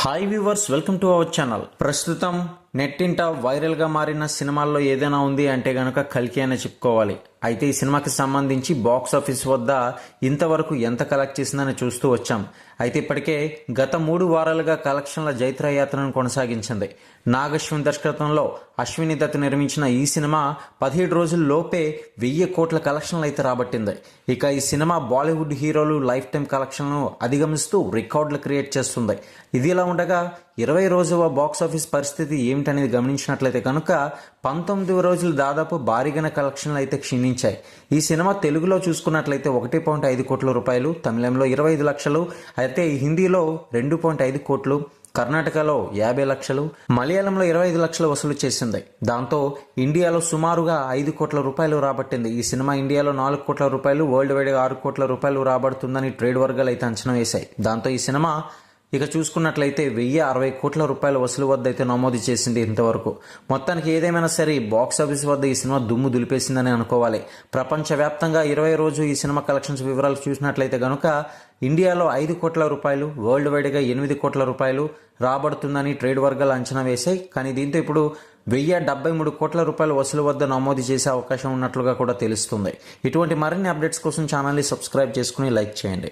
Hi viewers, welcome to our channel. ప్రస్తుతం నెట్టింట viral గా మారిన సినిమాల్లో ఏదైనా ఉంది అంటే గనక కల్కి అనే చెప్పుకోవాలి. అయితే ఈ సినిమాకి సంబంధించి బాక్స్ ఆఫీస్ వద్ద ఇంతవరకు ఎంత కలెక్ట్ చేసిందని చూస్తూ వచ్చాం. అయితే ఇప్పటికే గత 3 వారాలుగా కలెక్షన్ల జైత్రయాత్రను కొనసాగించింది. నాగశ్విన్ దర్శకత్వంలో అశ్విని దత్ నిర్మించిన ఈ సినిమా 17 రోజుల లోపే 1000 కోట్ల కలెక్షన్లు అయితే రాబట్టింది. ఇక ఈ సినిమా బాలీవుడ్ హీరోలు లైఫ్ టైం కలెక్షన్లను అధిగమిస్తూ రికార్డులు క్రియేట్ చేస్తుంది. ఇది ఇలా ఉండగా 20 రోజువ బాక్స్ ఆఫీస్ పరిస్థితి ఏమిటనేది గమనించినట్లయితే కనుక 19 రోజులు దాదాపు భారీగానే కలెక్షన్లు అయితే క్షీణించాయి. ఈ సినిమా తెలుగులో చూసుకున్నట్లయితే 1.5 కోట్ల రూపాయలు, తమిళంలో 25 లక్షలు, అయితే హిందీలో 2.5 కోట్లు, కర్ణాటకలో 50 లక్షలు, మలయాళంలో 25 లక్షలు వసూలు చేసింది. దాంతో ఇండియాలో సుమారుగా 5 కోట్ల రూపాయలు రాబట్టింది. ఈ సినిమా ఇండియాలో 4 కోట్ల రూపాయలు, వరల్డ్ వైడ్ 6 కోట్ల రూపాయలు రాబడుతుందని ట్రేడ్ వర్గాలు అయితే అంచనా వేశాయి. దాంతో ఈ సినిమా ఇక చూసుకున్నట్లయితే 1060 కోట్ల రూపాయల వసూలు వద్ద అయితే నమోదు చేసింది ఇంతవరకు. మొత్తానికి ఏదేమైనా సరే బాక్స్ ఆఫీస్ వద్ద ఈ సినిమా దుమ్ము దులిపేసిందని అనుకోవాలి. ప్రపంచవ్యాప్తంగా 20 రోజు ఈ సినిమా కలెక్షన్స్ వివరాలు చూసినట్లయితే కనుక ఇండియాలో 5 కోట్ల రూపాయలు, వరల్డ్ వైడ్గా 8 కోట్ల రూపాయలు రాబడుతుందని ట్రేడ్ వర్గాలు అంచనా వేశాయి. కానీ దీంతో ఇప్పుడు 1073 కోట్ల రూపాయల వసూలు వద్ద నమోదు చేసే అవకాశం ఉన్నట్లుగా కూడా తెలుస్తుంది. ఇటువంటి మరిన్ని అప్డేట్స్ కోసం ఛానల్ని సబ్స్క్రైబ్ చేసుకుని లైక్ చేయండి.